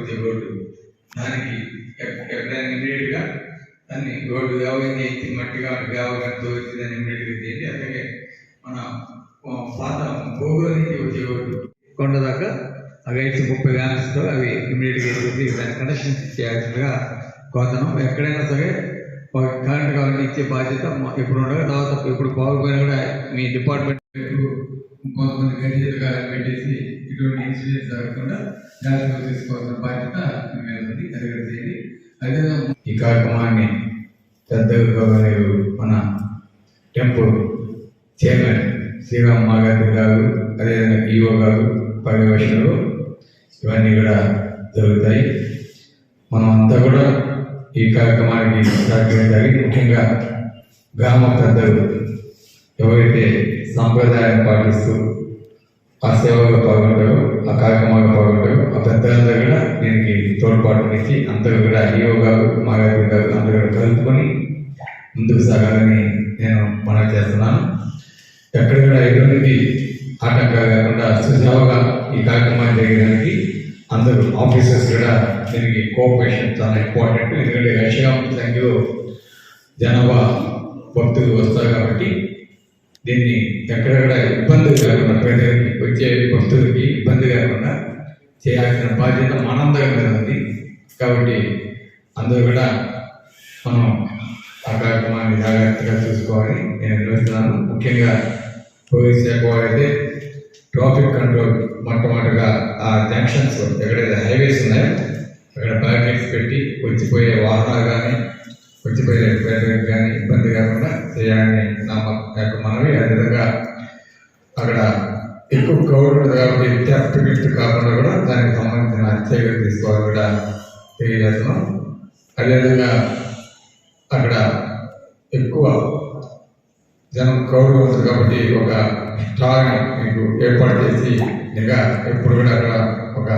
వచ్చే రోడ్డు దానికి ఎక్కడైనా ఇమీడియట్గా దాన్ని రోడ్డు వ్యవహారం చేసి మట్టిగా వ్యవహారం తోచి దాన్ని ఇమీడియట్గా చేసి అలాగే మన పాత గోగుల నుంచి వచ్చే రోడ్డు కొండ దాకా అవి 30 వ్యాన్స్తో అవి ఇమీడియట్గా వేసేసి దాన్ని కనెక్షన్స్ ఇచ్చేయాల్సిందిగా కోతనం. ఎక్కడైనా సరే కరెంట్ కావాలంటే ఇచ్చే బాధ్యత ఇప్పుడు ఉండగా తర్వాత ఇప్పుడు బాగుపోయినా కూడా మీ డిపార్ట్మెంట్ కొంతమంది గడిచేలుగా పెట్టేసి ఇటువంటి ఇన్సిడెంట్స్ జరగకుండా జాగ్రత్తగా తీసుకోవాల్సిన బాధ్యత మీద ఉంది. అది కూడా చేయండి. అదేవిధంగా ఈ కార్యక్రమాన్ని పెద్దగా మన టెంపుల్ చైర్మన్ శ్రీరామ్ మాగారి గారు, అదేవిధంగా ఈఓ గారు పర్యవేక్షణలు ఇవన్నీ కూడా జరుగుతాయి. మనం అంతా కూడా ఈ కార్యక్రమానికి సహకరించాలి. ముఖ్యంగా గ్రామ పెద్దలు ఎవరైతే సాంప్రదాయాన్ని పాటిస్తూ ఆ సేవలో పాల్గొంటారో, ఆ కార్యక్రమాల్లో పాల్గొంటారో ఆ పెద్దలందరూ కూడా దీనికి తోడ్పాటునిచ్చి అందరూ కూడా ఈఓ గారు మాగారి గారు అందరూ కూడా కలుపుకొని ముందుకు సాగాలని నేను మనవి చేస్తున్నాను. ఎక్కడ కూడా ఎటువంటి ఆటంకాలు కాకుండా సుజావుగా ఈ కార్యక్రమాన్ని జరిగడానికి అందరూ ఆఫీసర్స్ కూడా దీనికి కోఆపరేషన్ చాలా ఇంపార్టెంట్. ఎందుకంటే లక్షల సంఖ్యలో జనాభా భక్తులు వస్తారు కాబట్టి దీన్ని ఎక్కడెక్కడ ఇబ్బంది కాకుండా ప్రజలకి వచ్చే భక్తులకి ఇబ్బంది కాకుండా చేయాల్సిన బాధ్యత మనందరి మీద ఉంది. కాబట్టి అందరూ కూడా మనం ఆ కార్యక్రమాన్ని జాగ్రత్తగా చూసుకోవాలని నేను నిర్వహిస్తున్నాను. ముఖ్యంగా పోలీస్ శాఖ వారైతే ట్రాఫిక్ కంట్రోల్ మొట్టమొదటిగా ఆ జంక్షన్స్ ఎక్కడైతే హైవేస్ ఉన్నాయో అక్కడ బ్యారికేడ్స్ పెట్టి వచ్చిపోయే వాహనాలు కానీ వచ్చిపోయే ప్రజలకు కానీ ఇబ్బంది కాకుండా చేయాలని నా యొక్క మనవి. అదేవిధంగా అక్కడ ఎక్కువ క్రౌడ్ ఉంది కాబట్టి థెఫ్ట్ కాకుండా కూడా దానికి సంబంధించిన చర్యలు తీసుకోవాలని కూడా తెలియజేస్తున్నాం. అదేవిధంగా అక్కడ ఎక్కువ జనం క్రౌడ్ ఉంటుంది కాబట్టి ఒక స్టార్ని మీకు ఏర్పాటు చేసి ఇంకా ఎప్పుడు కూడా అక్కడ ఒక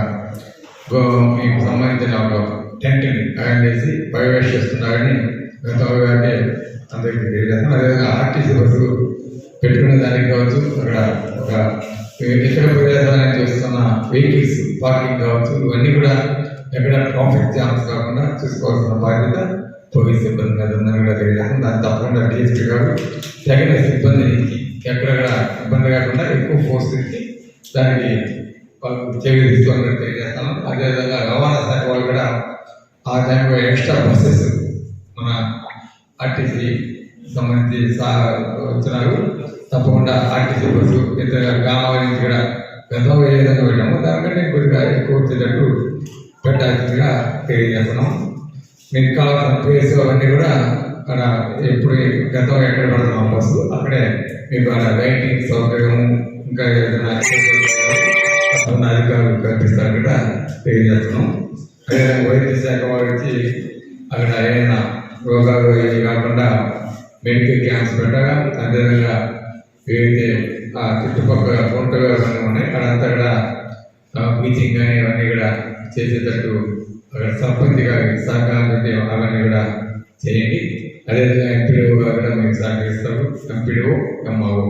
మీకు సంబంధించిన ఒక టెంట్ని అరేంజ్ చేసి పర్యవేక్ష చేస్తున్నారని గతంలో అంటే అందరికీ తెలియజేస్తాం. అదేవిధంగా ఆర్టీసీ బస్సులు పెట్టుకునే దానికి కావచ్చు, అక్కడ ఒక ఇతర ప్రదేశాలను చేస్తున్న వెహికల్స్ పార్కింగ్ కావచ్చు, ఇవన్నీ కూడా ఎక్కడ ట్రాఫిక్ జామ్స్ కాకుండా చూసుకోవాల్సిన బాధ్యత పోలీస్ సిబ్బంది మీద ఉందని కూడా తెలియజేస్తాం. దాన్ని తప్పకుండా డిఎస్పీ గారు తగిన సిబ్బంది నుంచి ఎక్కడెక్కడ ఇబ్బంది కాకుండా ఎక్కువ ఫోర్స్ ఇచ్చి దానికి చర్యలు తీసుకోవాలని తెలియజేస్తాను. అదేవిధంగా రవాణా శాఖ వాళ్ళు కూడా ఆ టైంలో ఎక్స్ట్రా బస్సెస్ మన ఆర్టీసీ సంబంధించి వచ్చినారు. తప్పకుండా ఆర్టీసీ బస్సు ఇతర గ్రామాల నుంచి కూడా గతంలో ఏ విధంగా వెళ్ళాము దానికంటే కొద్దిగా ఎక్కువ వచ్చేటట్టు పెట్టాల్సిందిగా తెలియజేస్తున్నాం. మీకు కావాల్సిన ప్లేస్ అవన్నీ కూడా అక్కడ ఎప్పుడు గతంలో ఎక్కడ పడుతున్నాం బస్సు అక్కడే మీకు అక్కడ లైటింగ్ సౌకర్యం ఇంకా ఏదైనా అధికారులు కల్పిస్తారు కూడా తెలియజేస్తున్నాం. అదేవిధంగా వైద్య శాఖ వారికి అక్కడ ఏదైనా రోగాలు ఏవి కాకుండా మెడికల్ క్యాంప్స్ పెట్టగా, అదేవిధంగా ఏదైతే ఆ చుట్టుపక్కల గుంటలు అవన్నీ ఉన్నాయి అక్కడంతా కూడా బీచింగ్ కానీ ఇవన్నీ కూడా చేసేటట్టు అక్కడ సర్పంచ్ గారి సహకారం పెట్టి అవన్నీ కూడా చేయండి. అదేవిధంగా ఎంపీడీఓ గారు కూడా మీకు సహకరిస్తారు. MPDO MRO